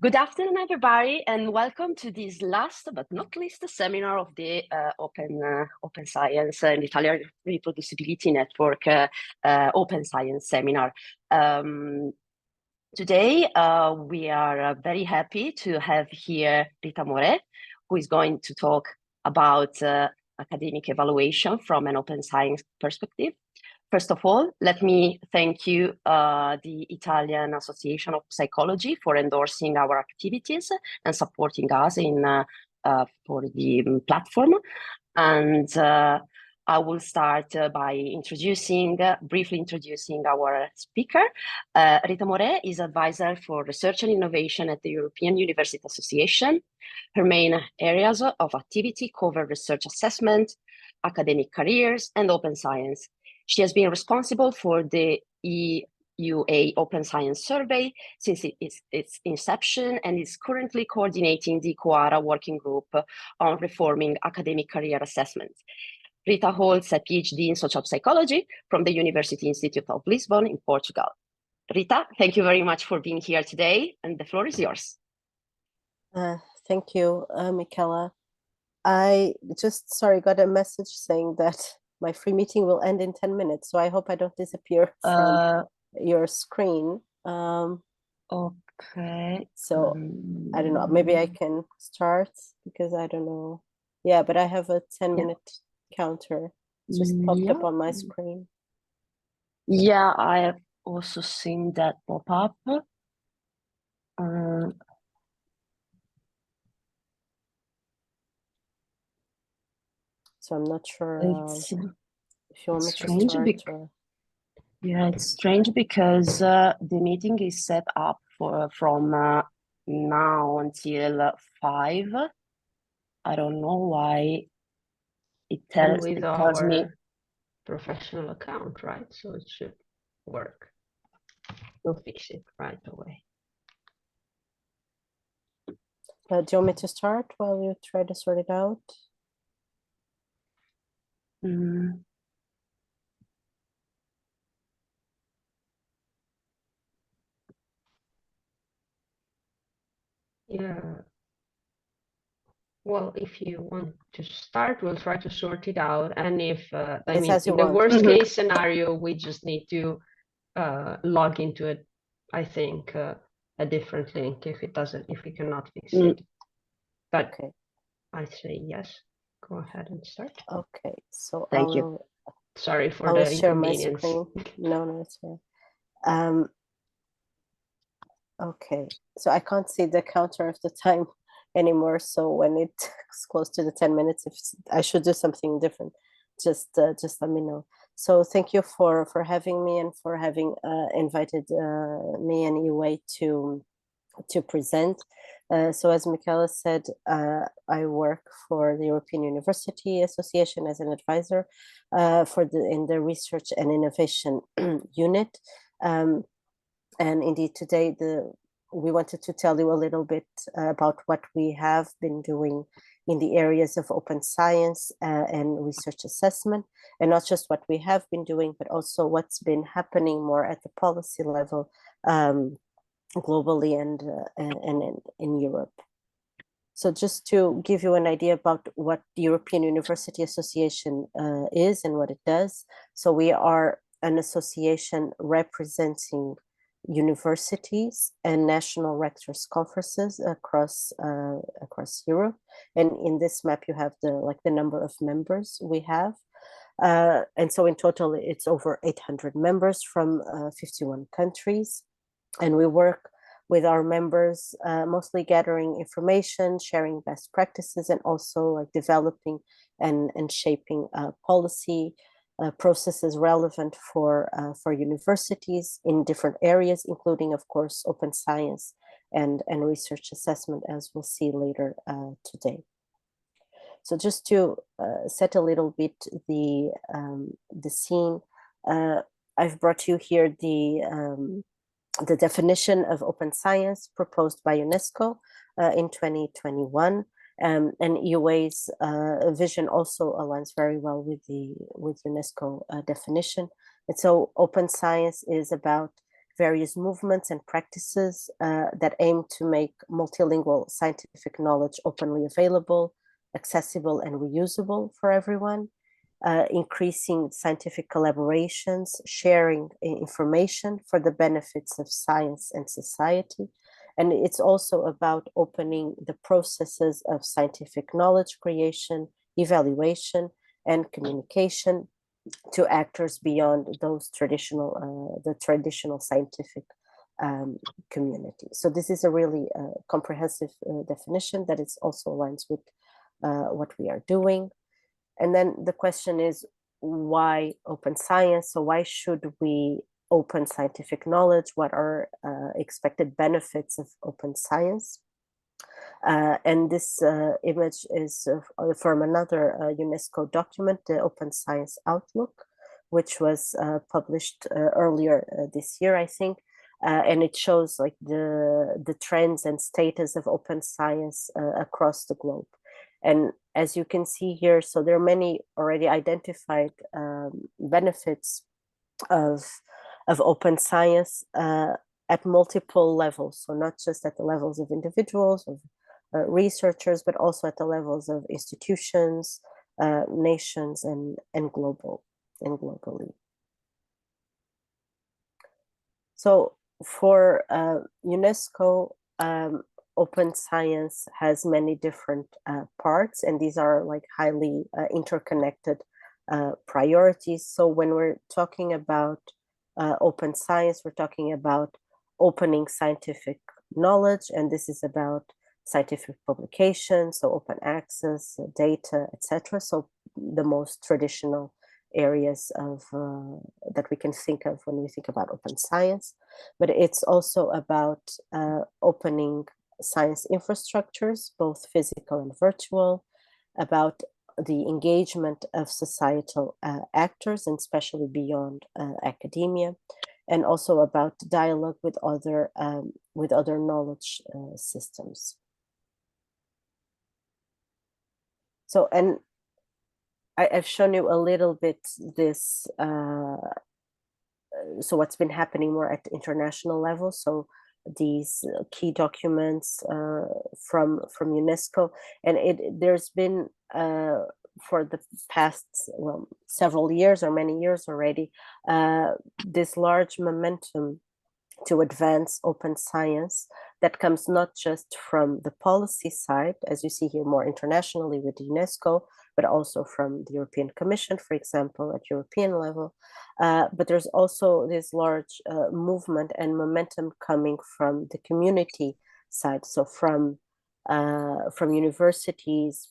Good afternoon, everybody, and welcome to this last but not least seminar of the Open Science and Italian Reproducibility Network Open Science Seminar. Today, we are very happy to have here Rita Morais, who is going to talk about academic evaluation from an open science perspective. First of all, let me thank you, the Italian Association of Psychology, for endorsing our activities and supporting us in for the platform. And I will start by briefly introducing our speaker. Rita Morais is advisor for research and innovation at the European University Association. Her main areas of activity cover research assessment, academic careers, and open science. She has been responsible for the EUA Open Science Survey since its inception and is currently coordinating the COARA working group on reforming academic career assessment. Rita holds a PhD in social psychology from the University Institute of Lisbon in Portugal. Rita, thank you very much for being here today, and the floor is yours. Thank you, Michela. I just, got a message saying that my free meeting will end in 10 minutes, so I hope I don't disappear from your screen. Okay. So I don't know, maybe I can start because I don't know. Yeah, but I have a 10-minute counter just popped up on my screen. Yeah, I have also seen that pop up. So I'm not sure It's if you want me strange to start. Yeah, it's strange because the meeting is set up from now until 5. I don't know why it tells me professional account, right? So it should work. We'll fix it right away. Do you want me to start while you try to sort it out? Yeah. Well, if you want to start, we'll try to sort it out. And if, in the worst case scenario, we just need to log into it, I think, a different link if we cannot fix it. But okay. I say yes. Go ahead and start. Okay, so Thank you. Sorry for the inconvenience. No, it's fine. Okay, so I can't see the counter of the time anymore. So when it's close to the 10 minutes, if I should do something different, just let me know. So thank you for having me and for having invited me and EUA to present. So as Michela said, I work for the European University Association as an advisor in the research and innovation unit. And indeed, today we wanted to tell you a little bit about what we have been doing in the areas of open science and research assessment, and not just what we have been doing, but also what's been happening more at the policy level globally and in Europe. So just to give you an idea about what the European University Association is and what it does. So we are an association representing universities and national rectors conferences across Europe. And in this map, you have the number of members we have. And so in total, it's over 800 members from 51 countries. And we work with our members, mostly gathering information, sharing best practices, and also developing and shaping policy processes relevant for universities in different areas, including, of course, open science and research assessment, as we'll see later today. So just to set a little bit the scene, I've brought you here the definition of open science proposed by UNESCO in 2021. And EUA's vision also aligns very well with UNESCO definition. And so open science is about various movements and practices that aim to make multilingual scientific knowledge openly available, accessible, and reusable for everyone, increasing scientific collaborations, sharing information for the benefits of science and society. And it's also about opening the processes of scientific knowledge creation, evaluation, and communication to actors beyond those traditional, the traditional scientific community. So this is a really comprehensive definition that is also aligns with what we are doing. And then the question is, why open science? So why should we open scientific knowledge? What are expected benefits of open science? And this image is from another UNESCO document, the Open Science Outlook, which was published earlier this year, I think. And it shows like the trends and status of open science across the globe. And as you can see here, so there are many already identified benefits of open science at multiple levels. So not just at the levels of individuals, of researchers, but also at the levels of institutions, nations, and globally. So for UNESCO, open science has many different parts, and these are like highly interconnected priorities. So when we're talking about open science, we're talking about opening scientific knowledge, and this is about scientific publications, so open access, data, etc. So the most traditional areas of that we can think of when we think about open science. But it's also about opening science infrastructures, both physical and virtual, about the engagement of societal actors, and especially beyond academia, and also about dialogue with other knowledge systems. So, and I've shown you a little bit this, so what's been happening more at the international level. So these key documents from UNESCO, and there's been for the past several years or many years already this large momentum to advance open science that comes not just from the policy side, as you see here more internationally with UNESCO, but also from the European Commission, for example, at European level. But there's also this large movement and momentum coming from the community side. So from universities,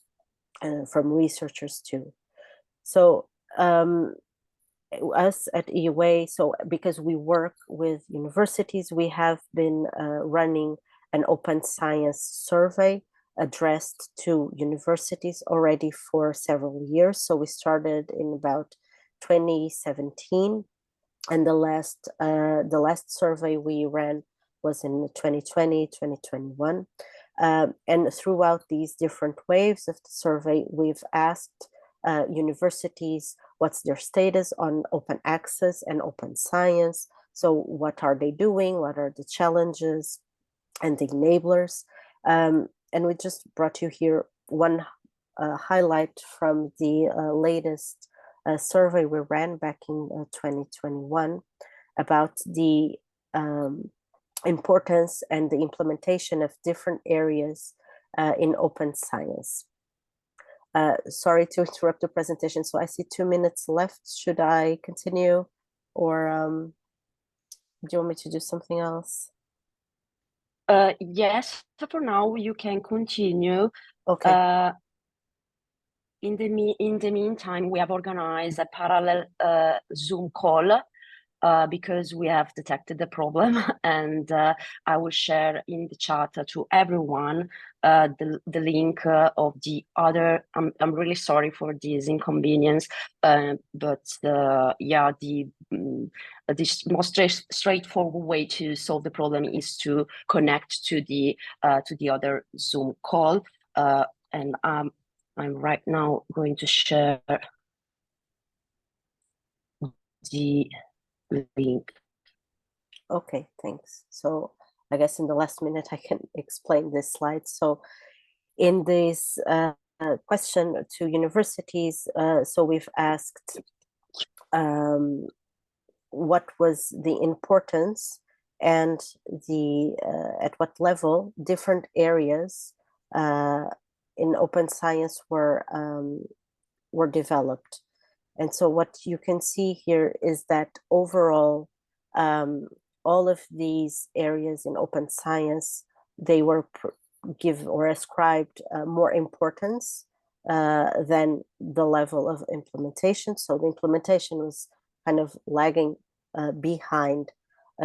from researchers too. So us at EUA, so because we work with universities, we have been running an open science survey addressed to universities already for several years. So we started in about 2017, and the last survey we ran was in 2020, 2021. And throughout these different waves of the survey, we've asked universities what's their status on open access and open science. So what are they doing? What are the challenges and the enablers? And we just brought you here one highlight from the latest survey we ran back in 2021 about the importance and the implementation of different areas in open science. Sorry to interrupt the presentation. So I see 2 minutes left. Should I continue, or do you want me to do something else? Yes, for now you can continue. Okay. In the meantime, we have organized a parallel Zoom call because we have detected the problem, and I will share in the chat to everyone the link of the other. I'm really sorry for this inconvenience, but yeah, the most straightforward way to solve the problem is to connect to the other Zoom call, and I'm right now going to share the link. Okay, thanks. So I guess in the last minute I can explain this slide. So in this question to universities, so we've asked what was the importance and the at what level different areas in open science were developed. And so what you can see here is that overall, all of these areas in open science, they were give or ascribed more importance than the level of implementation. So the implementation was kind of lagging behind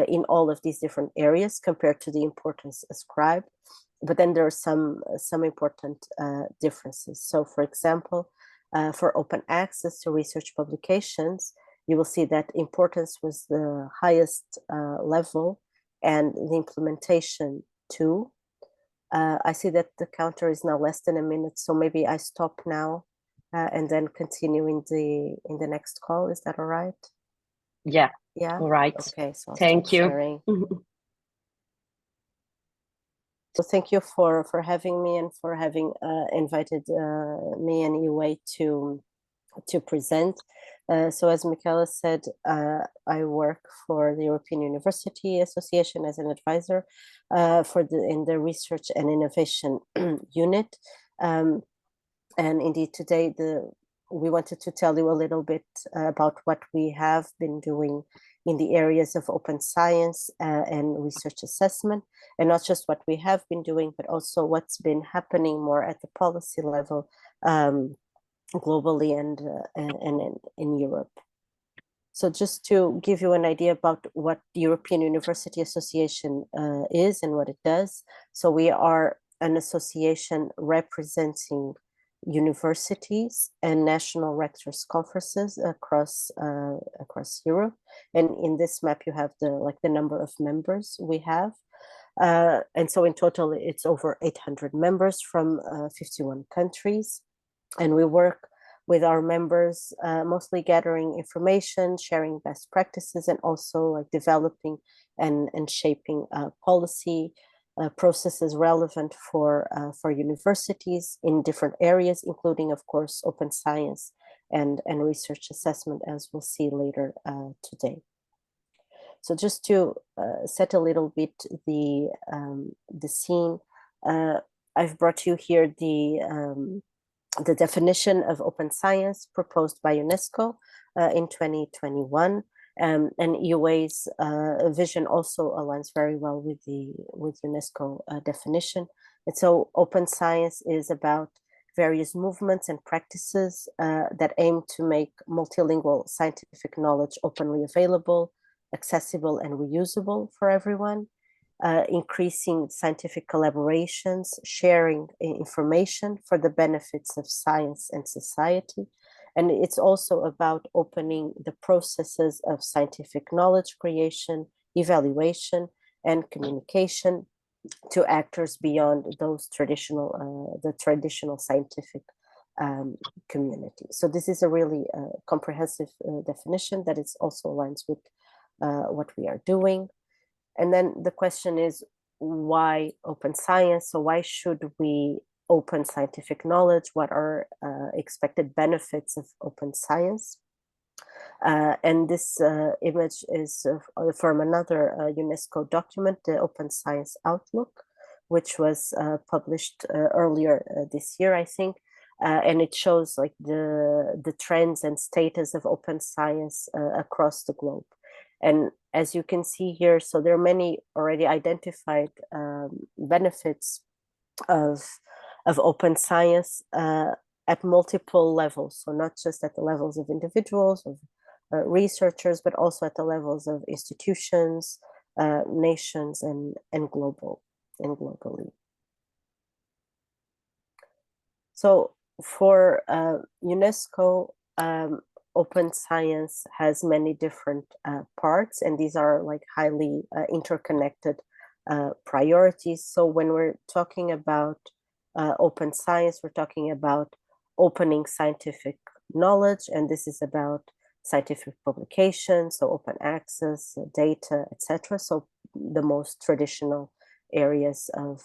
in all of these different areas compared to the importance ascribed. But then there are some important differences. So for example, for open access to research publications, you will see that importance was the highest level and the implementation too. I see that the counter is now less than a minute, so maybe I stop now and then continue in the next call. Is that all right? Yeah. Yeah. All right. Okay. So I'll thank stop you. sharing. So thank you for having me and for having invited me and UA to present. So as Michaela said, I work for the European University Association as an advisor in the research and innovation unit. And indeed today we wanted to tell you a little bit about what we have been doing in the areas of open science and research assessment, and not just what we have been doing, but also what's been happening more at the policy level globally and in Europe. So just to give you an idea about what the European University Association is and what it does. So we are an association representing universities and national rectors conferences across Europe. And in this map, you have the number of members we have. And so in total, it's over 800 members from 51 countries. And we work with our members, mostly gathering information, sharing best practices, and also like developing and shaping policy processes relevant for universities in different areas, including, of course, open science and research assessment, as we'll see later today. So just to set a little bit the scene, I've brought you here the definition of open science proposed by UNESCO in 2021, and EUA's vision also aligns very well with UNESCO definition. And so open science is about various movements and practices that aim to make multilingual scientific knowledge openly available, accessible, and reusable for everyone. Increasing scientific collaborations, sharing information for the benefits of science and society. And it's also about opening the processes of scientific knowledge creation, evaluation, and communication to actors beyond those the traditional scientific community. So this is a really comprehensive definition that is also aligns with what we are doing. And then the question is, why open science? So why should we open scientific knowledge? What are expected benefits of open science? And this image is from another UNESCO document, the Open Science Outlook, which was published earlier this year, I think. And it shows like the trends and status of open science across the globe. And as you can see here, so there are many already identified benefits of open science at multiple levels. So not just at the levels of individuals, of researchers, but also at the levels of institutions, nations, and globally. So for UNESCO, open science has many different parts, and these are like highly interconnected priorities. So when we're talking about open science, we're talking about opening scientific knowledge, and this is about scientific publications, so open access, data, etc. So the most traditional areas of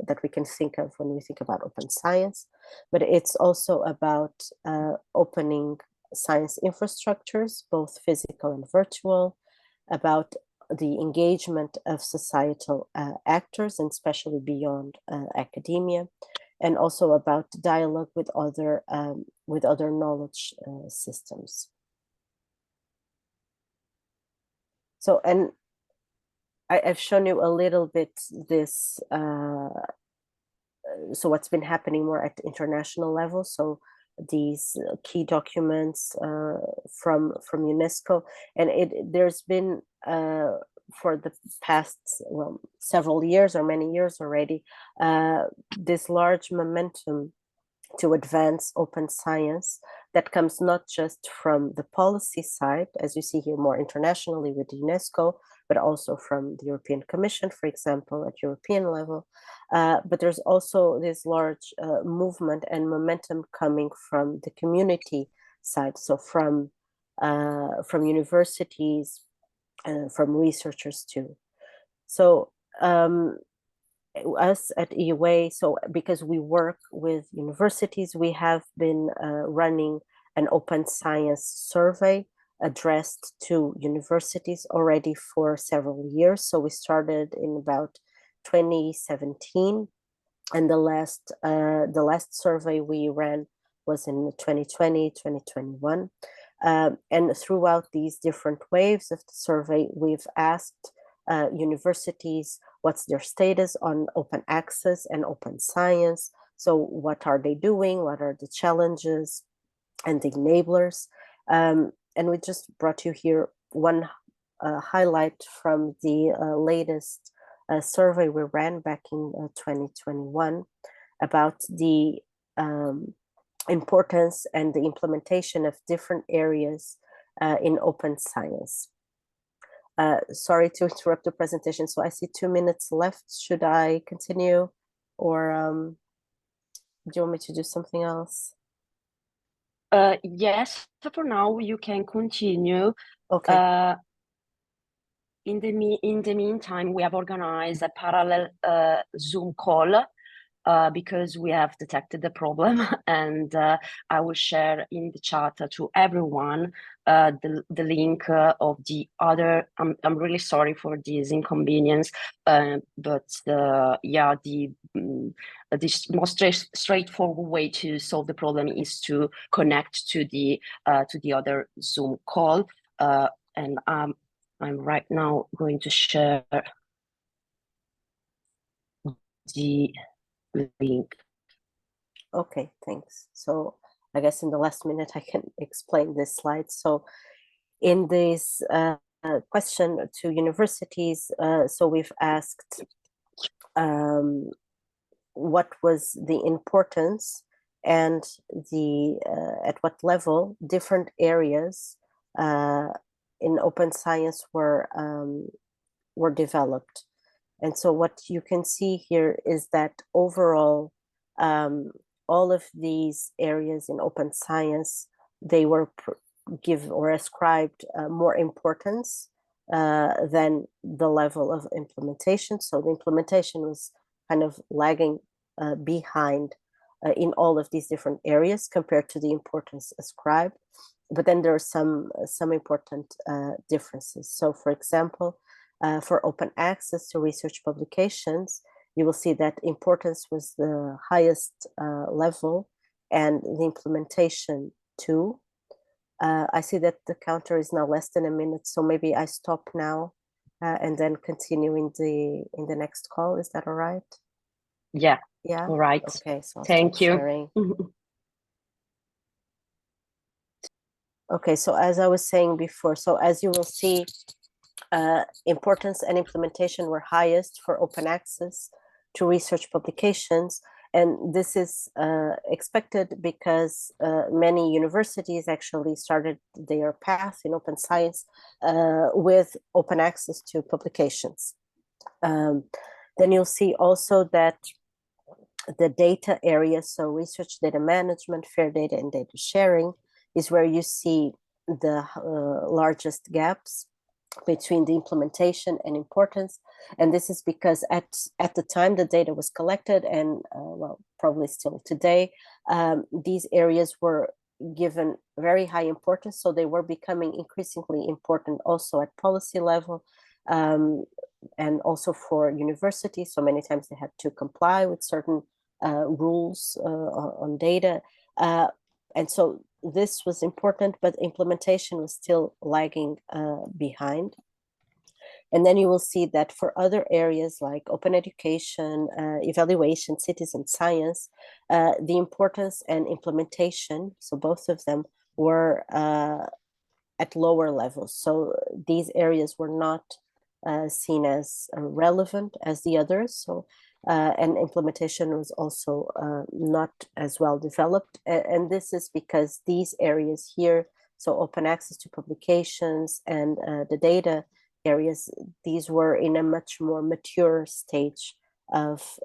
that we can think of when we think about open science. But it's also about opening science infrastructures, both physical and virtual, about the engagement of societal actors, and especially beyond academia, and also about dialogue with other knowledge systems. So, and I've shown you a little bit this, so what's been happening more at international level. So these key documents from UNESCO, and there's been for the past, well, several years or many years already, this large momentum to advance open science that comes not just from the policy side, as you see here more internationally with UNESCO, but also from the European Commission, for example, at European level. But there's also this large movement and momentum coming from the community side, so from universities and from researchers too. So us at EUA, so because we work with universities, we have been running an open science survey addressed to universities already for several years. So we started in about 2017, and the last survey we ran was in 2020, 2021. And throughout these different waves of the survey, we've asked universities what's their status on open access and open science. So what are they doing? What are the challenges and the enablers? And we just brought you here one highlight from the latest survey we ran back in 2021 about the importance and the implementation of different areas in open science. Sorry to interrupt the presentation. So I see 2 minutes left. Should I continue, or do you want me to do something else? Yes, for now you can continue. Okay. In the meantime, we have organized a parallel Zoom call because we have detected the problem, and I will share in the chat to everyone the link of the other. I'm really sorry for this inconvenience, but yeah, the most straightforward way to solve the problem is to connect to the other Zoom call, and I'm right now going to share the link. Okay, thanks. So I guess in the last minute I can explain this slide. So in this question to universities, so we've asked what was the importance and the at what level different areas in open science were developed. And so what you can see here is that overall, all of these areas in open science, they were ascribed more importance than the level of implementation. So the implementation was kind of lagging behind in all of these different areas compared to the importance ascribed. But then there are some important differences. So for example, for open access to research publications, you will see that importance was the highest level, and the implementation too. I see that the counter is now less than a minute, so maybe I stop now and then continue in the next call. Is that all right? Yeah. Yeah. All right. Okay. So I'll thank you. Sharing. Okay. So as I was saying before, so as you will see, importance and implementation were highest for open access to research publications. And this is expected because many universities actually started their path in open science with open access to publications. Then you'll see also that the data area, so research data management, fair data, and data sharing, is where you see the largest gaps between the implementation and importance. And this is because at the time the data was collected, and well, probably still today, these areas were given very high importance. So they were becoming increasingly important also at policy level, and also for universities. So many times they had to comply with certain rules on data. And so this was important, but implementation was still lagging behind. And then you will see that for other areas like open education, evaluation, citizen science, the importance and implementation, so both of them were at lower levels. So these areas were not seen as relevant as the others. So and implementation was also not as well developed. And this is because these areas here, so open access to publications and the data areas, these were in a much more mature stage of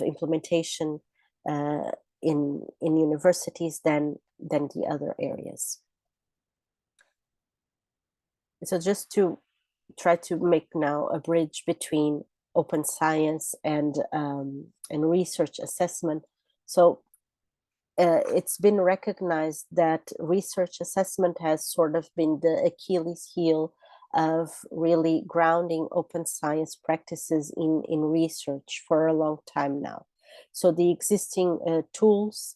implementation in universities than the other areas. So just to try to make now a bridge between open science and research assessment. So it's been recognized that research assessment has sort of been the Achilles heel of really grounding open science practices in research for a long time now. So the existing tools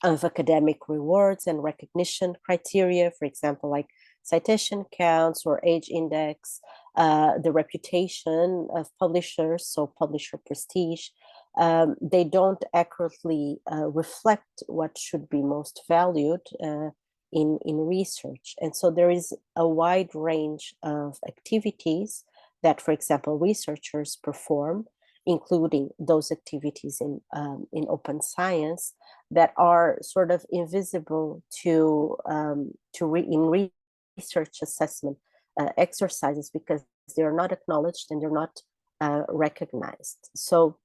of academic rewards and recognition criteria, for example, like citation counts or age index, the reputation of publishers, so publisher prestige, they don't accurately reflect what should be most valued in research. And so there is a wide range of activities that, for example, researchers perform, including those activities in open science, that are sort of invisible to research assessment exercises because they're not acknowledged and they're not recognized. So,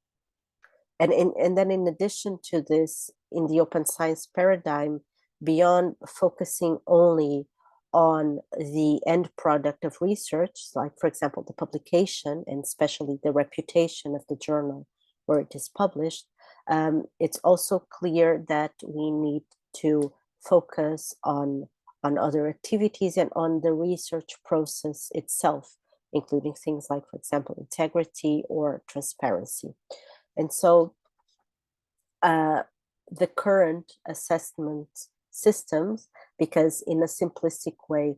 and then in addition to this, in the open science paradigm, beyond focusing only on the end product of research, like for example, the publication and especially the reputation of the journal where it is published, it's also clear that we need to focus on other activities and on the research process itself, including things like, for example, integrity or transparency. And so the current assessment systems, because in a simplistic way,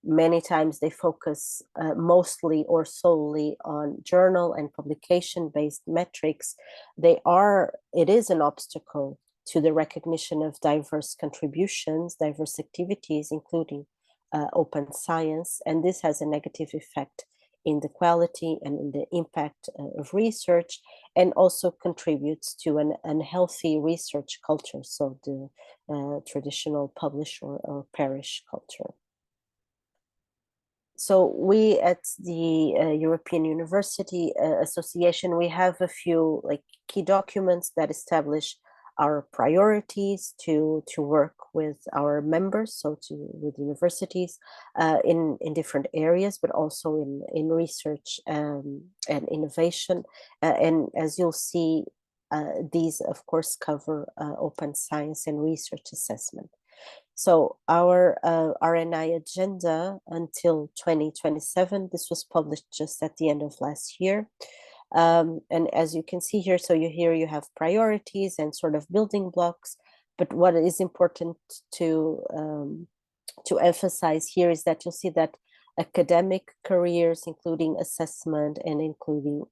many times they focus mostly or solely on journal and publication-based metrics, it is an obstacle to the recognition of diverse contributions, diverse activities, including open science, and this has a negative effect in the quality and in the impact of research, and also contributes to an unhealthy research culture, so the traditional publish or perish culture. So we at the European University Association, we have a few key documents that establish our priorities to work with our members, so with universities in different areas, but also in research and innovation. And as you'll see, these of course cover open science and research assessment. So our RNI agenda until 2027, this was published just at the end of last year. And as you can see here, so you have priorities and sort of building blocks, but what is important to emphasize here is that you'll see that academic careers, including assessment and including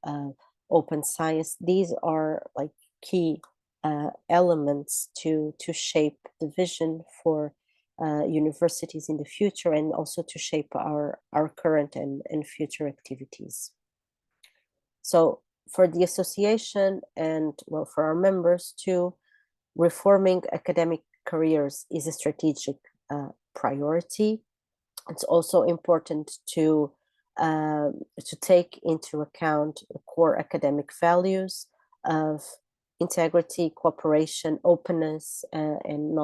open science, these are like key elements to shape the vision for universities in the future, and also to shape our current and future activities. So for the association and well, for our members too, reforming academic careers is a strategic priority. It's also important to take into account the core academic values of integrity, cooperation, openness, and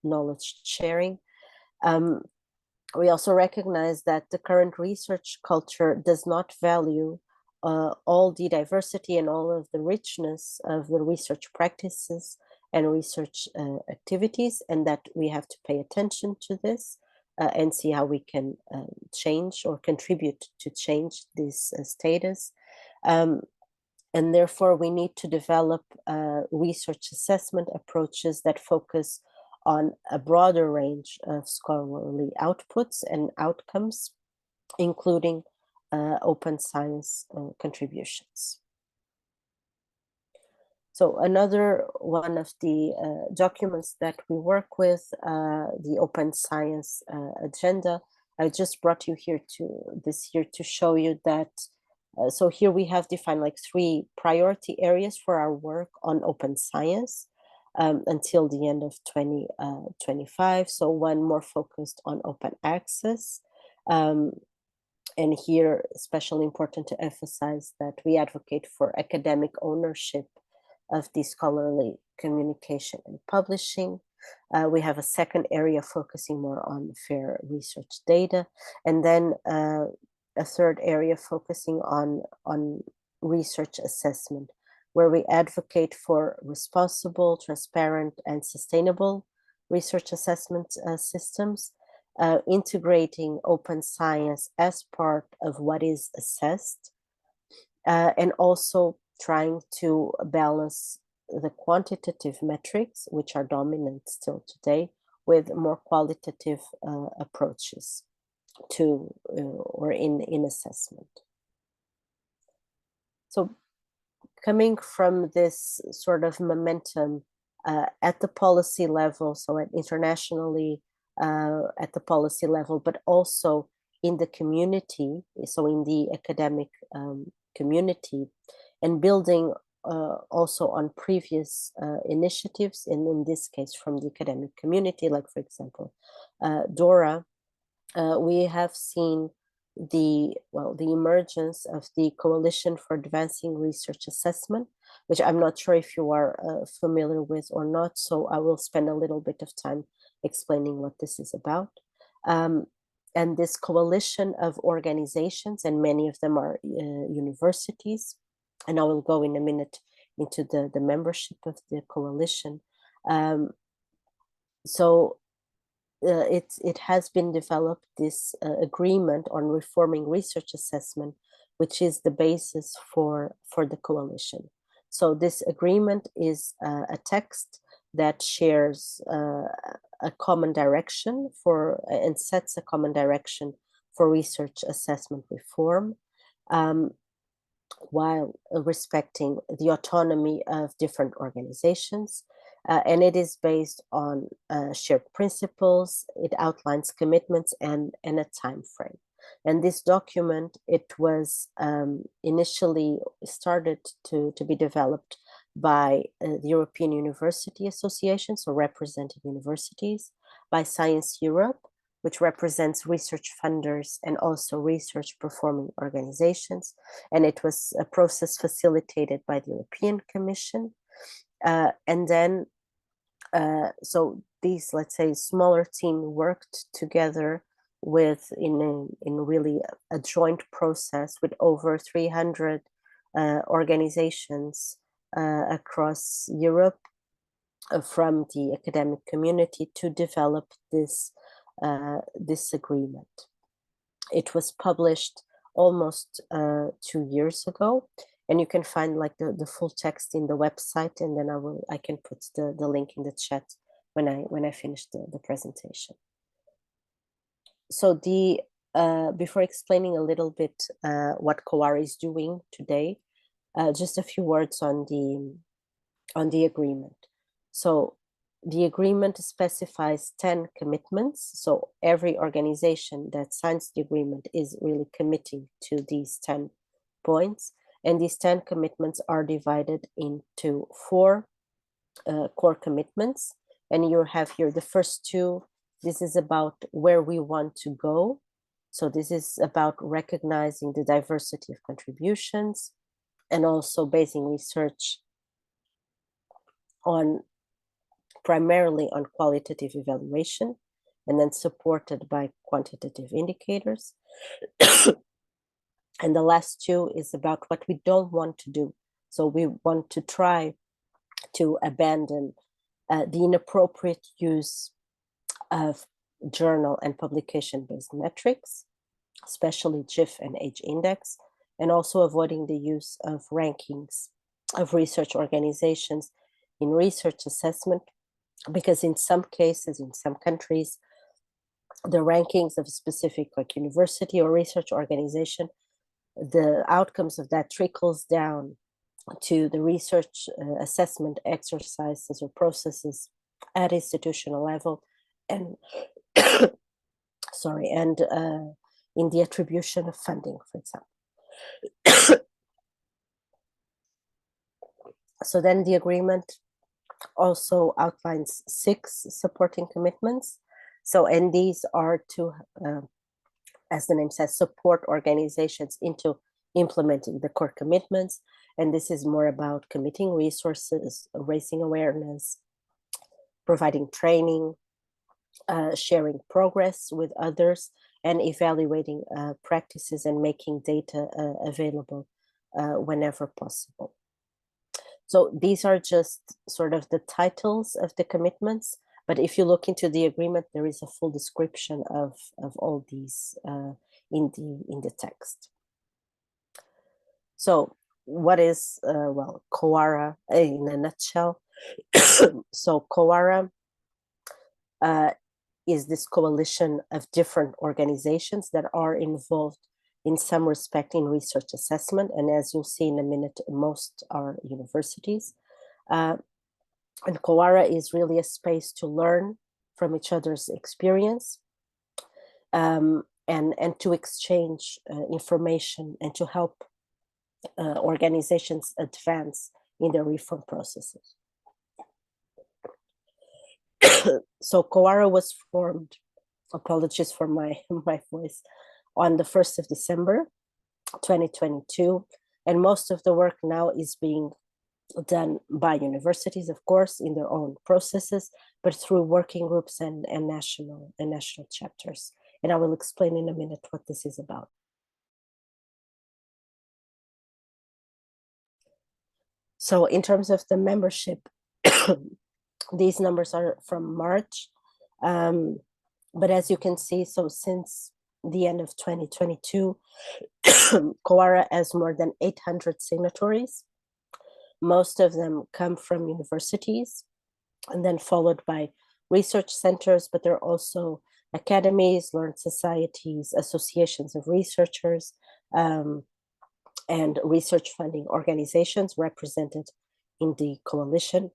knowledge sharing. we also recognize that the current research culture does not value all the diversity and all of the richness of the research practices and research activities, and that we have to pay attention to this and see how we can change or contribute to change this status. And therefore, we need to develop research assessment approaches that focus on a broader range of scholarly outputs and outcomes, including open science contributions. So another one of the documents that we work with, the Open Science Agenda, I just brought you here this year to show you that. So here we have defined like 3 priority areas for our work on open science until the end of 2025. So one more focused on open access. And here, especially important to emphasize that we advocate for academic ownership of the scholarly communication and publishing. We have a second area focusing more on fair research data, and then a third area focusing on research assessment, where we advocate for responsible, transparent, and sustainable research assessment systems, integrating open science as part of what is assessed, and also trying to balance the quantitative metrics, which are dominant still today, with more qualitative approaches to or in assessment. So coming from this sort of momentum at the policy level, so internationally at the policy level, but also in the community, so in the academic community, and building also on previous initiatives, and in this case from the academic community, like for example, DORA, we have seen the emergence of the Coalition for Advancing Research Assessment, which I'm not sure if you are familiar with or not, so I will spend a little bit of time explaining what this is about. And this coalition of organizations, and many of them are universities, and I will go in a minute into the membership of the coalition. It has been developed, this agreement on reforming research assessment, which is the basis for the coalition. So this agreement is a text that shares a common direction and sets a common direction for research assessment reform, while respecting the autonomy of different organizations. And it is based on shared principles. It outlines commitments and a time frame. And this document, it was initially started to be developed by the European University Association, so representing universities, by Science Europe, which represents research funders and also research performing organizations. And it was a process facilitated by the European Commission. And then, so these, let's say, smaller team worked together in really a joint process with over 300 organizations across Europe from the academic community to develop this agreement. It was published almost 2 years ago, and you can find like the full text in the website, and then I can put the link in the chat when I finish the presentation. So before explaining a little bit what COAR is doing today, just a few words on the agreement. So the agreement specifies 10 commitments. So every organization that signs the agreement is really committing to these 10 points. And these 10 commitments are divided into 4 core commitments. And you have here the first 2. This is about where we want to go. So this is about recognizing the diversity of contributions and also basing research primarily on qualitative evaluation. and then supported by quantitative indicators. And the last two is about what we don't want to do. So we want to try to abandon the inappropriate use of journal and publication-based metrics, especially GIF and age index, and also avoiding the use of rankings of research organizations in research assessment, because in some cases, in some countries, the rankings of a specific like university or research organization, the outcomes of that trickles down to the research assessment exercises or processes at institutional level, and sorry, and in the attribution of funding, for example. So then the agreement also outlines 6 supporting commitments. So, and these are to, as the name says, support organizations into implementing the core commitments. And this is more about committing resources, raising awareness, providing training, sharing progress with others, and evaluating practices and making data available whenever possible. So these are just sort of the titles of the commitments, but if you look into the agreement, there is a full description of all these in the text. So what is, well, COARA in a nutshell? So COARA is this coalition of different organizations that are involved in some respect in research assessment. And as you'll see in a minute, most are universities. And COARA is really a space to learn from each other's experience, and to exchange information and to help organizations advance in their reform processes. So COARA was formed, apologies for my voice, on the 1st of December, 2022. And most of the work now is being done by universities, of course, in their own processes, but through working groups and national chapters. And I will explain in a minute what this is about. So in terms of the membership, these numbers are from March. But as you can see, so since the end of 2022, COARA has more than 800 signatories. Most of them come from universities, and then followed by research centers, but there are also academies, learned societies, associations of researchers, and research funding organizations represented in the coalition,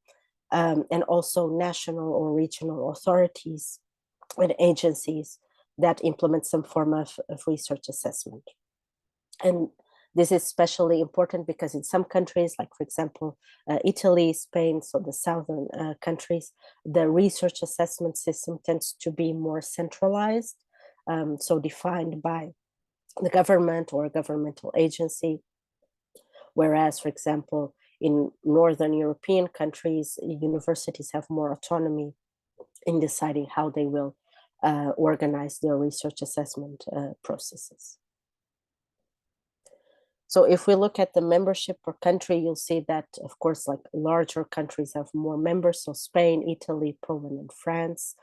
and also national or regional authorities and agencies that implement some form of research assessment. And this is especially important because in some countries, like for example, Italy, Spain, so the southern countries, the research assessment system tends to be more centralized, so defined by the government or a governmental agency. Whereas, for example, in Northern European countries, universities have more autonomy in deciding how they will organize their research assessment processes. So if we look at the membership per country, you'll see that, of course, like larger countries have more members. So Spain, Italy, Poland, and France.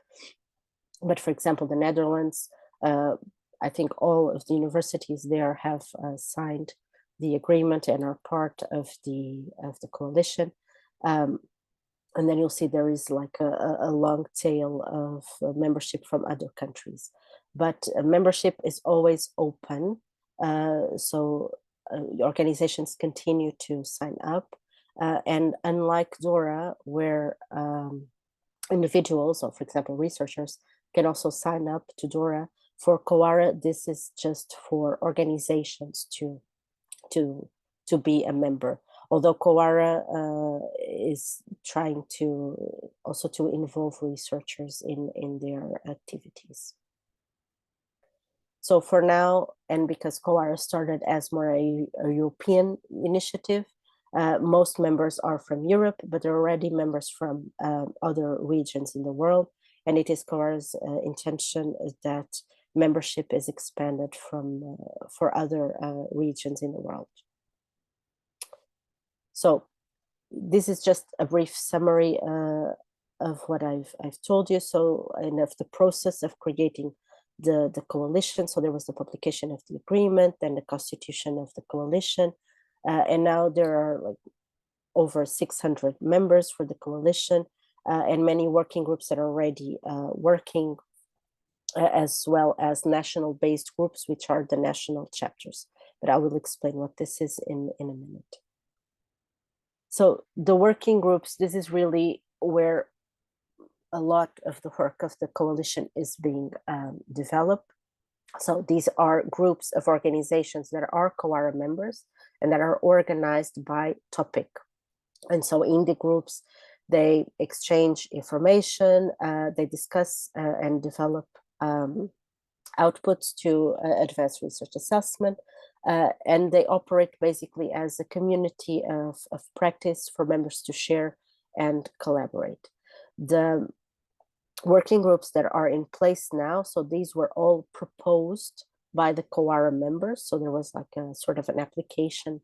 But for example, the Netherlands, I think all of the universities there have signed the agreement and are part of the coalition. And then you'll see there is like a long tail of membership from other countries. But membership is always open. So organizations continue to sign up. And unlike DORA, where individuals, or for example, researchers, can also sign up to DORA, for COARA, this is just for organizations to be a member. Although COARA is trying to also to involve researchers in their activities. So for now, and because COARA started as more a European initiative, most members are from Europe, but there are already members from other regions in the world. and it is Kowara's intention that membership is expanded for other regions in the world. So this is just a brief summary of what I've told you. So, and of the process of creating the coalition. So there was the publication of the agreement, then the constitution of the coalition, and now there are like over 600 members for the coalition, and many working groups that are already working, as well as national-based groups, which are the national chapters. But I will explain what this is in a minute. So the working groups, this is really where a lot of the work of the coalition is being developed. So these are groups of organizations that are Kowara members and that are organized by topic. And so in the groups, they exchange information, they discuss and develop outputs to advance research assessment, and they operate basically as a community of practice for members to share and collaborate. The working groups that are in place now, so these were all proposed by the Kowara members. So there was like a sort of an application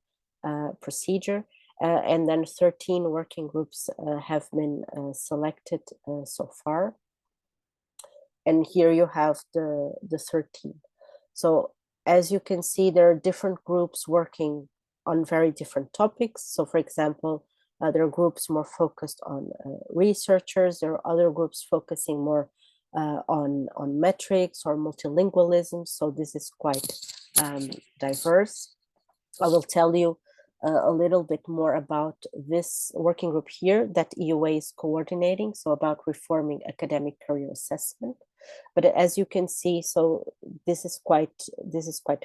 procedure, and then 13 working groups have been selected so far. And here you have the 13. So as you can see, there are different groups working on very different topics. So for example, there are groups more focused on researchers. There are other groups focusing more on metrics or multilingualism. So this is quite diverse. I will tell you a little bit more about this working group here that EUA is coordinating, so about reforming academic career assessment. But as you can see, so this is quite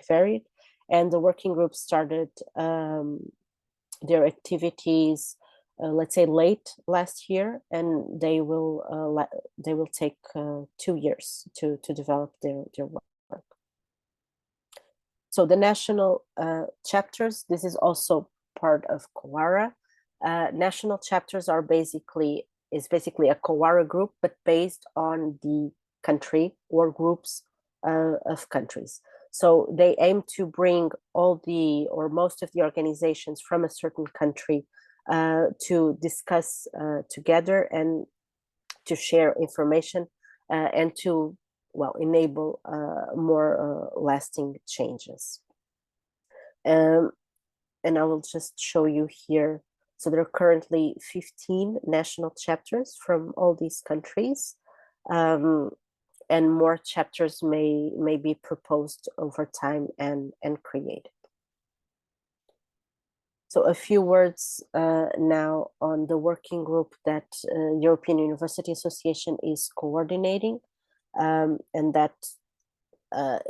varied, and the working group started their activities, let's say late last year, and they will take 2 years to develop their work. So the national chapters, this is also part of Kowara. National chapters are basically a Kowara group, but based on the country or groups of countries. So they aim to bring all the or most of the organizations from a certain country to discuss together and to share information and to enable more lasting changes. And I will just show you here. So there are currently 15 national chapters from all these countries, and more chapters may be proposed over time and created. So a few words now on the working group that European University Association is coordinating. And that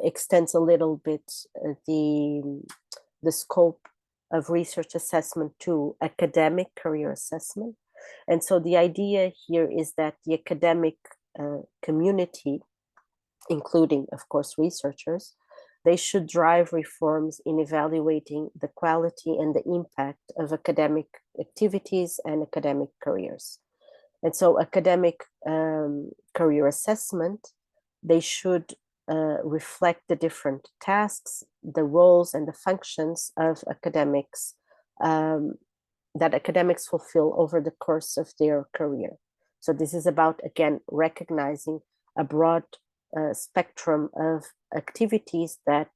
extends a little bit the scope of research assessment to academic career assessment. And so the idea here is that the academic community, including, of course, researchers, they should drive reforms in evaluating the quality and the impact of academic activities and academic careers. And so academic career assessment, they should reflect the different tasks, the roles and the functions of academics that academics fulfill over the course of their career. So this is about, again, recognizing a broad spectrum of activities that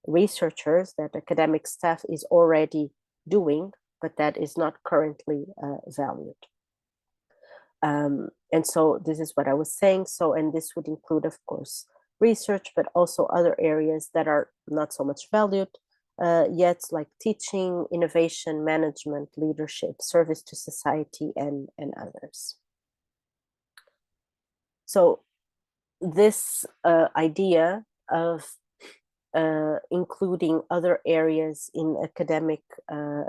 researchers, that academic staff is already doing, but that is not currently valued. And so this is what I was saying. So, and this would include, of course, research, but also other areas that are not so much valued yet, like teaching, innovation, management, leadership, service to society, and others. So this idea of including other areas in academic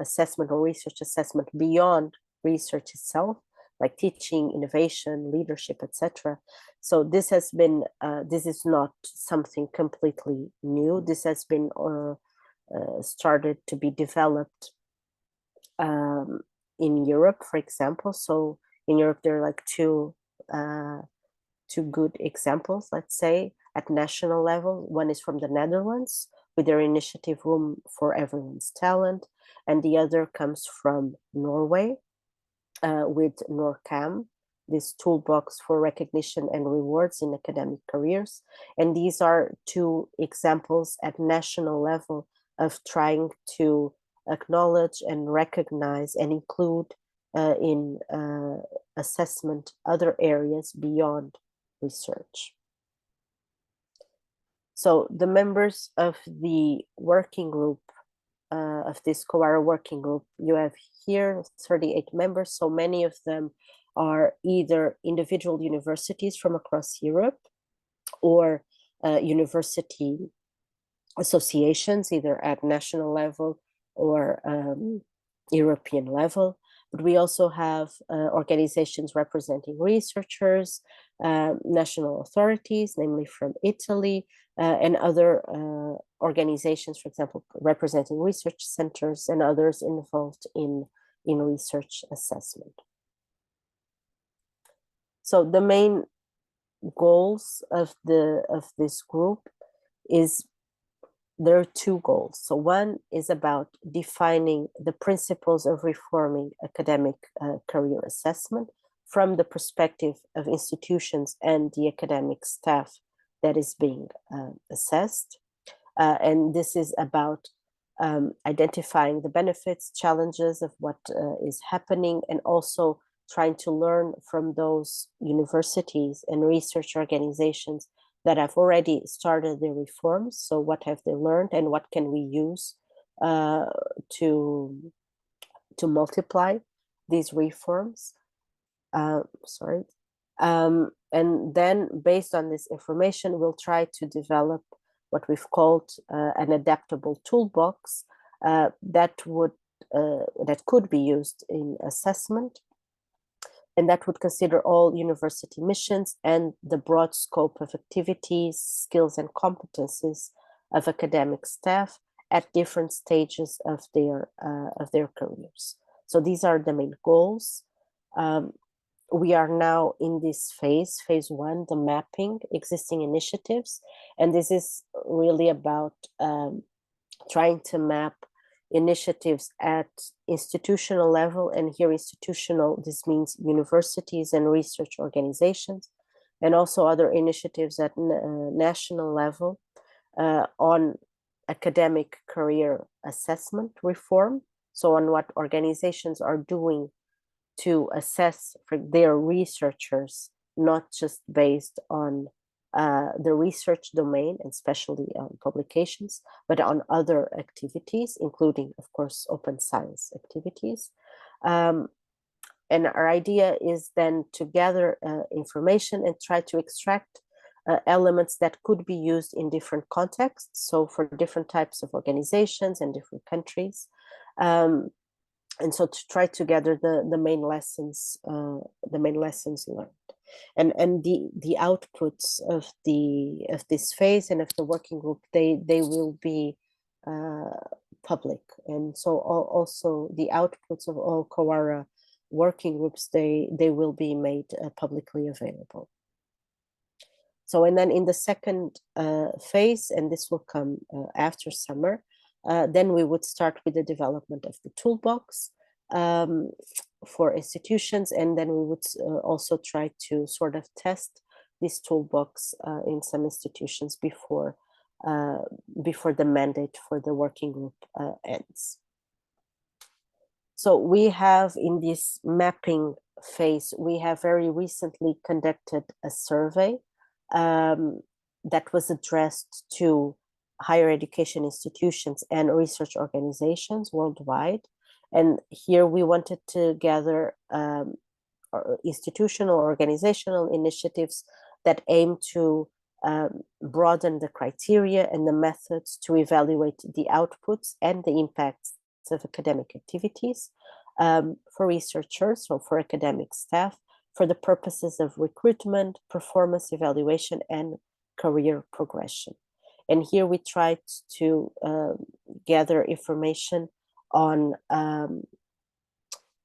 assessment or research assessment beyond research itself, like teaching, innovation, leadership, etc. So this has been, this is not something completely new. This has been started to be developed in Europe, for example. So in Europe, there are like two two good examples, let's say, at national level. One is from the Netherlands with their initiative Room for Everyone's Talent, and the other comes from Norway with NORCAM, this toolbox for recognition and rewards in academic careers. And these are two examples at national level of trying to acknowledge and recognize and include in assessment other areas beyond research. So the members of the working group, of this COARA working group, you have here 38 members. So many of them are either individual universities from across Europe or university associations, either at national level or European level. But we also have organizations representing researchers, national authorities, namely from Italy, and other organizations, for example, representing research centers and others involved in research assessment. So the main goals of this group is, there are two goals. So one is about defining the principles of reforming academic career assessment from the perspective of institutions and the academic staff that is being assessed. And this is about identifying the benefits, challenges of what is happening, and also trying to learn from those universities and research organizations that have already started their reforms. So what have they learned and what can we use to multiply these reforms? And then based on this information, we'll try to develop what we've called an adaptable toolbox that could be used in assessment, and that would consider all university missions and the broad scope of activities, skills, and competencies of academic staff at different stages of their careers. So these are the main goals. We are now in this phase 1, the mapping existing initiatives, and this is really about trying to map initiatives at institutional level, and here institutional, this means universities and research organizations, and also other initiatives at national level on academic career assessment reform, so on what organizations are doing to assess for their researchers, not just based on the research domain, and especially on publications, but on other activities, including, of course, open science activities. And our idea is then to gather information and try to extract elements that could be used in different contexts, so for different types of organizations and different countries. And so to try to gather the main lessons learned. And the outputs of this phase and of the working group, they will be public, and so also the outputs of all COARA working groups, they will be made publicly available. So, and then in the second phase, and this will come after summer, then we would start with the development of the toolbox for institutions, and then we would also try to sort of test this toolbox in some institutions before the mandate for the working group ends. So we have, in this mapping phase, we have very recently conducted a survey that was addressed to higher education institutions and research organizations worldwide. And here we wanted to gather institutional or organizational initiatives that aim to broaden the criteria and the methods to evaluate the outputs and the impacts of academic activities for researchers or for academic staff, for the purposes of recruitment, performance evaluation, and career progression. And here we tried to gather information on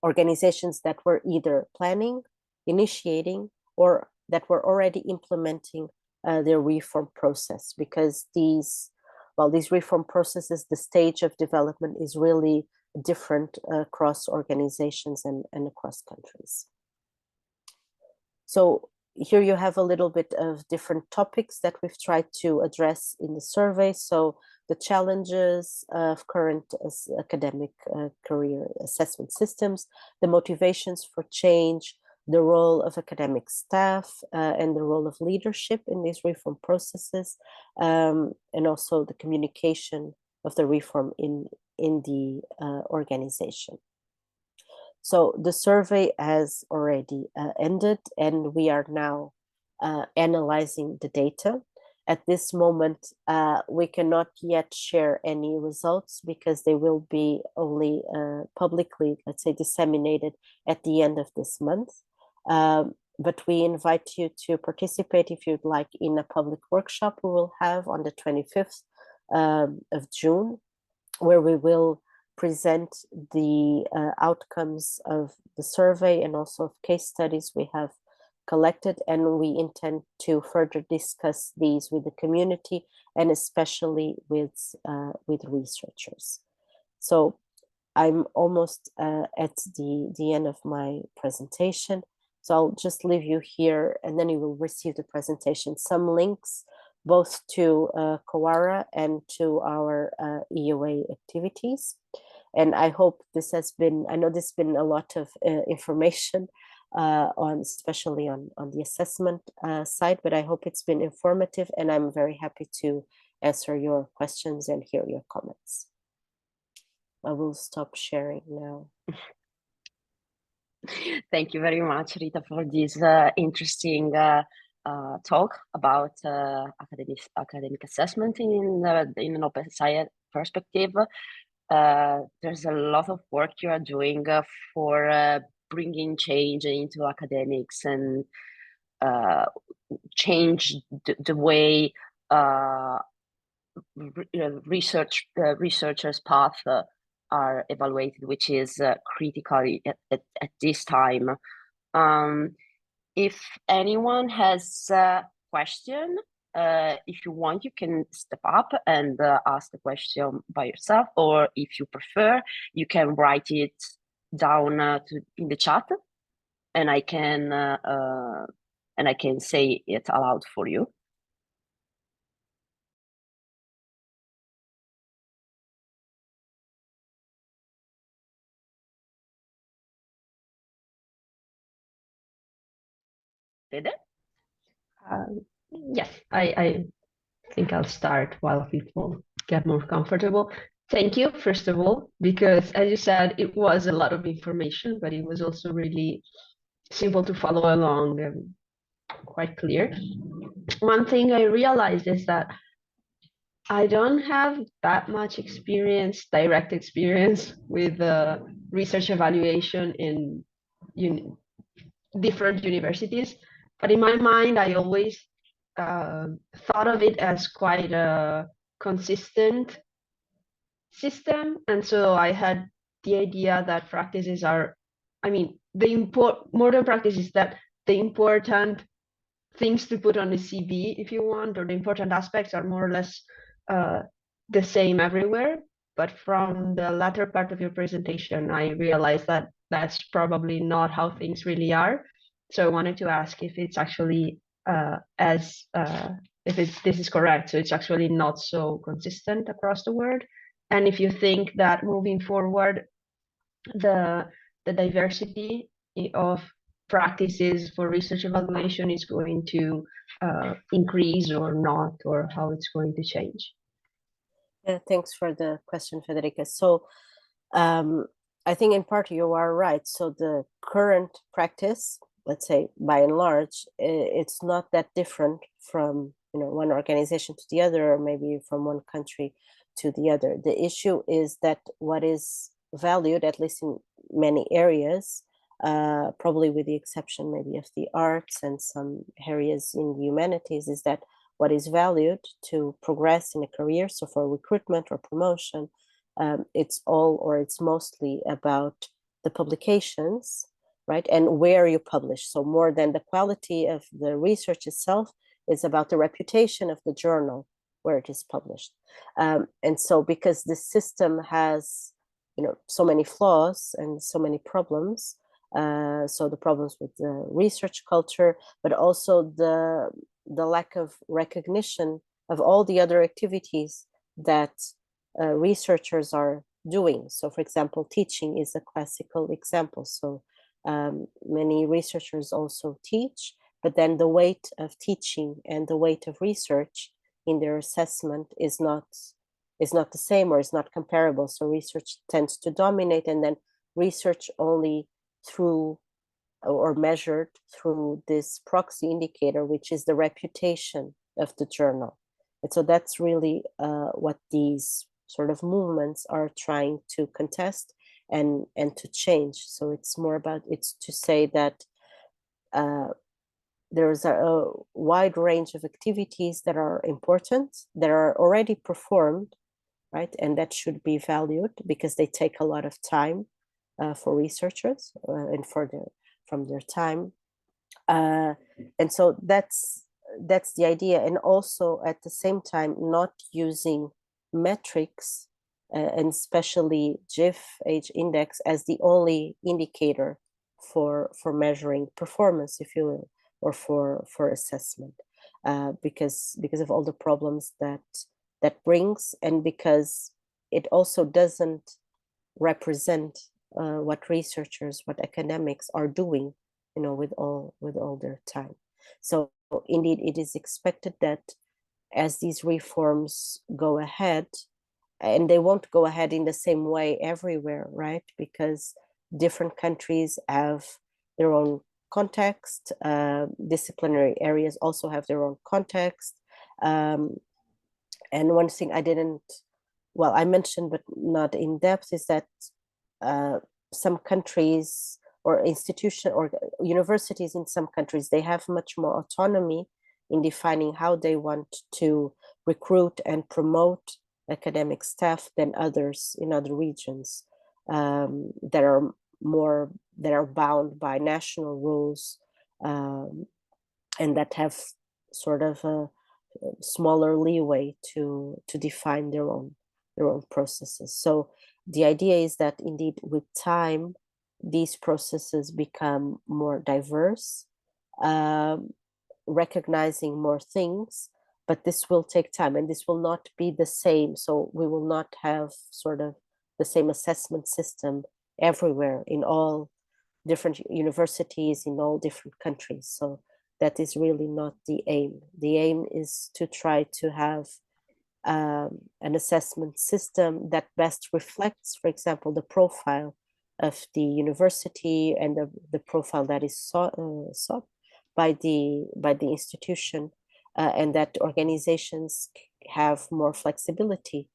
organizations that were either planning, initiating, or that were already implementing their reform process, because these reform processes, the stage of development is really different across organizations and across countries. So here you have a little bit of different topics that we've tried to address in the survey. So the challenges of current academic career assessment systems, the motivations for change, the role of academic staff, and the role of leadership in these reform processes, and also the communication of the reform in the organization. So the survey has already ended, and we are now analyzing the data. At this moment, we cannot yet share any results because they will be only publicly, let's say, disseminated at the end of this month. But we invite you to participate if you'd like in a public workshop we will have on the 25th of June, where we will present the outcomes of the survey and also of case studies we have collected, and we intend to further discuss these with the community and especially with researchers. So I'm almost at the end of my presentation. So I'll just leave you here, and then you will receive the presentation, some links both to COARA and to our EUA activities. And I hope this has been, I know this has been a lot of information especially on the assessment side, but I hope it's been informative, and I'm very happy to answer your questions and hear your comments. I will stop sharing now. Thank you very much, Rita, for this interesting talk about academic assessment in an open science perspective. There's a lot of work you are doing for bringing change into academics and change the way researchers' path are evaluated, which is critical at this time. If anyone has a question, if you want, you can step up and ask the question by yourself, or if you prefer, you can write it down in the chat, and I can say it aloud for you. Did it? Yes, I think I'll start while people get more comfortable. Thank you, first of all, because as you said, it was a lot of information, but it was also really simple to follow along and quite clear. One thing I realized is that I don't have that much experience, direct experience with research evaluation in different universities, but in my mind, I always thought of it as quite a consistent system. And so I had the idea that practices are, I mean, more than practices, that the important things to put on the CV, if you want, or the important aspects are more or less the same everywhere. But from the latter part of your presentation, I realized that that's probably not how things really are. So I wanted to ask if it's actually this is correct. So it's actually not so consistent across the world. And if you think that moving forward, the diversity of practices for research evaluation is going to increase or not, or how it's going to change. Yeah, thanks for the question, Federica. So I think in part you are right. So the current practice, let's say by and large, it's not that different from one organization to the other, or maybe from one country to the other. The issue is that what is valued, at least in many areas, probably with the exception maybe of the arts and some areas in the humanities, is that what is valued to progress in a career, so for recruitment or promotion, it's mostly about the publications right? And where you publish. So more than the quality of the research itself, it's about the reputation of the journal where it is published. And so because this system has, so many flaws and so many problems, so the problems with the research culture, but also the lack of recognition of all the other activities that researchers are doing. So for example, teaching is a classical example. So many researchers also teach, but then the weight of teaching and the weight of research in their assessment is not the same, or is not comparable. So research tends to dominate, and then research only through or measured through this proxy indicator, which is the reputation of the journal. And so that's really what these sort of movements are trying to contest and to change. So it's more about, it's to say that there's a wide range of activities that are important, that are already performed, right? And that should be valued because they take a lot of time for researchers and from their time. And so that's the idea. And also at the same time, not using metrics and especially GIF age index as the only indicator for measuring performance, if you will, or for assessment, because of all the problems that brings, and because it also doesn't represent what researchers, what academics are doing, with all their time. So indeed, it is expected that as these reforms go ahead, and they won't go ahead in the same way everywhere, right? Because different countries have their own context. Disciplinary areas also have their own context. And one thing I mentioned, but not in depth, is that some countries or institutions or universities in some countries, they have much more autonomy in defining how they want to recruit and promote academic staff than others in other regions that are bound by national rules and that have sort of a smaller leeway to define their own processes. So the idea is that indeed with time, these processes become more diverse, recognizing more things, but this will take time and this will not be the same. So we will not have sort of the same assessment system everywhere in all different universities in all different countries. So that is really not the aim. The aim is to try to have an assessment system that best reflects, for example, the profile of the university and the profile that is sought by the institution, and that organizations have more flexibility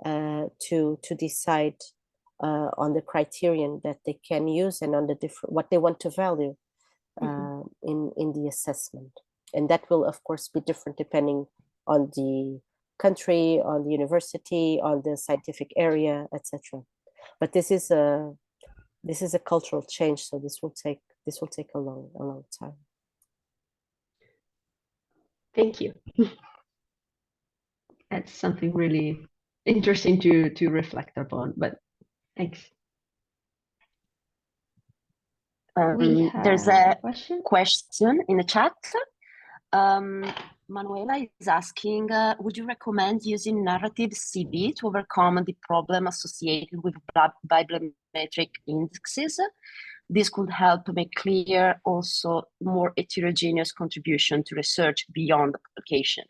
to decide on the criterion that they can use and on the different what they want to value in the assessment. And that will of course be different depending on the country, on the university, on the scientific area, etc. But this is a cultural change, so this will take a long time. Thank you. That's something really interesting to reflect upon, but thanks. There's a question in the chat. Manuela is asking, would you recommend using narrative CV to overcome the problem associated with bibliometric indexes? This could help make clear also more heterogeneous contribution to research beyond the publication.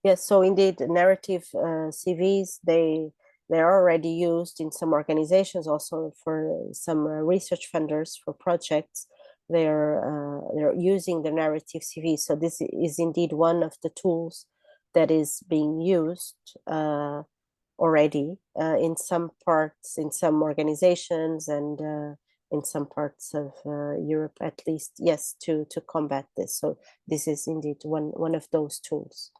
Yes, so indeed, narrative CVs, they're already used in some organizations, also for some research funders for projects. They're using the narrative CV. So this is indeed one of the tools that is being used already in some parts, in some organizations, and in some parts of Europe, at least, yes, to combat this. So this is indeed one of those tools.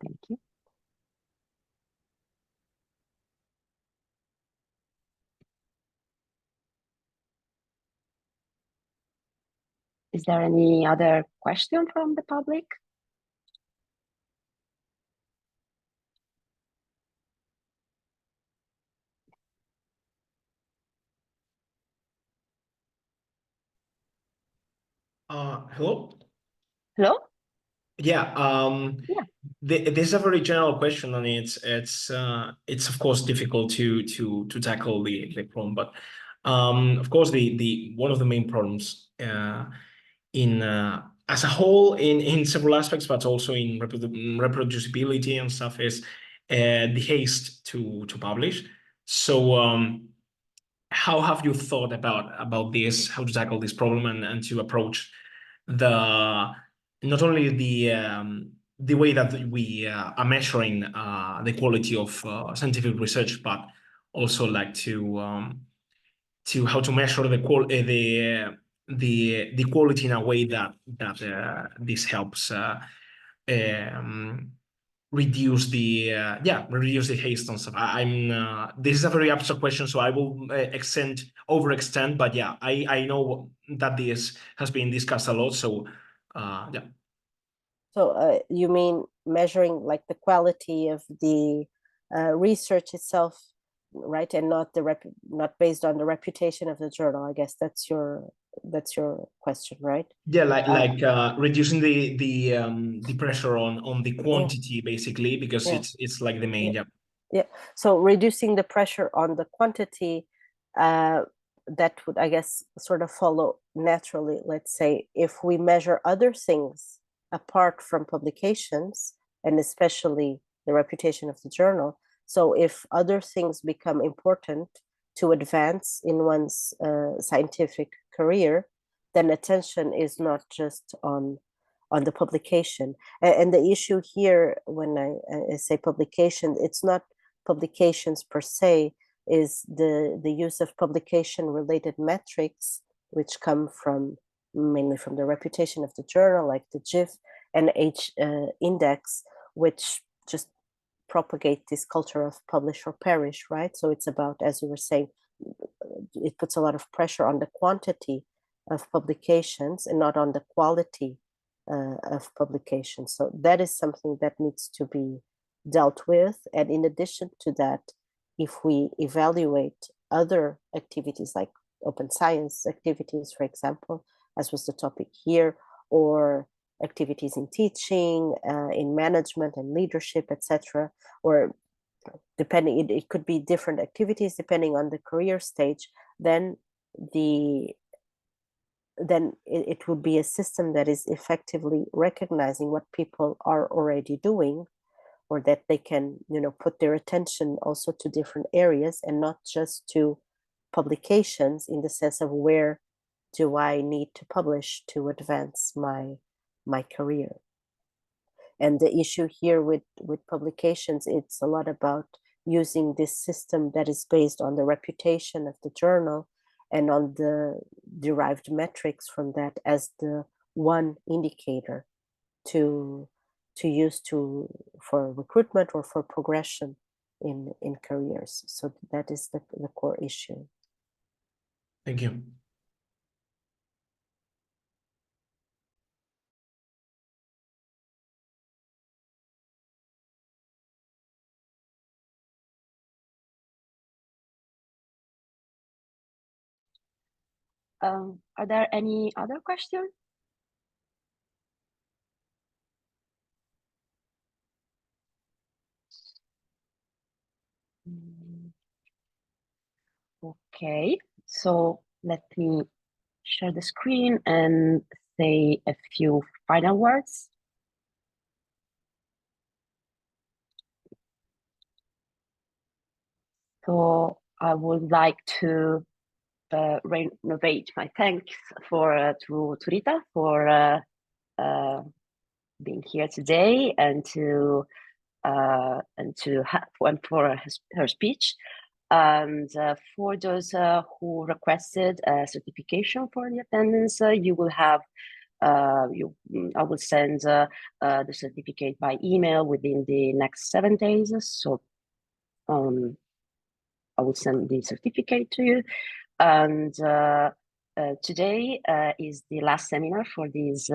Thank you. Is there any other question from the public? Hello? Hello? Yeah, this is a very general question, and it's of course difficult to tackle the problem, but of course the one of the main problems in as a whole in several aspects, but also in reproducibility and stuff is the haste to publish. So how have you thought about this, how to tackle this problem and to approach not only the way that we are measuring the quality of scientific research, but also like to how to measure the quality in a way that this helps reduce the haste and stuff. This is a very abstract question, so I will overextend, but yeah, I know that this has been discussed a lot, so yeah. So you mean measuring like the quality of the research itself, right, and not not based on the reputation of the journal? I guess that's your question, right? Yeah, like reducing the pressure on the quantity, basically, because it's like the main. Yeah. So reducing the pressure on the quantity, that would, I guess, sort of follow naturally. Let's say if we measure other things apart from publications, and especially the reputation of the journal. So if other things become important to advance in one's scientific career, then attention is not just on the publication. And the issue here, when I say publication, it's not publications per se, is the use of publication related metrics, which come mainly from the reputation of the journal, like the GIF and H index, which just propagate this culture of publish or perish, right? So it's about, as you were saying, it puts a lot of pressure on the quantity of publications and not on the quality of publications. So that is something that needs to be dealt with. And in addition to that, if we evaluate other activities like open science activities, for example, as was the topic here, or activities in teaching, in management and leadership, etc., or depending, it could be different activities depending on the career stage, then it would be a system that is effectively recognizing what people are already doing, or that they can, put their attention also to different areas and not just to publications, in the sense of where do I need to publish to advance my career. And the issue here with publications, it's a lot about using this system that is based on the reputation of the journal and on the derived metrics from that as the one indicator to use for recruitment or for progression in careers. So that is the core issue. Thank you. Are there any other questions? Okay, so let me share the screen and say a few final words. So I would like to renovate my thanks to Rita for being here today and for her speech. And for those who requested a certification for the attendance, you will have I will send the certificate by email within the next 7 days. So I will send the certificate to you. And today is the last seminar for this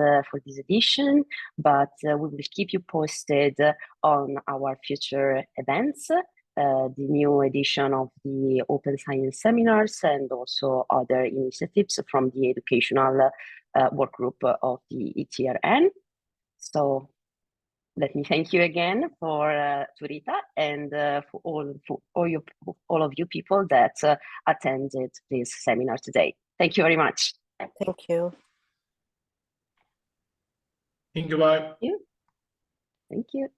edition, but we will keep you posted on our future events, the new edition of the Open Science seminars, and also other initiatives from the educational work group of the ITRN. So let me thank you again to Rita and for all of you people that attended this seminar today. Thank you very much. Thank you. Thank you. Bye. Thank you.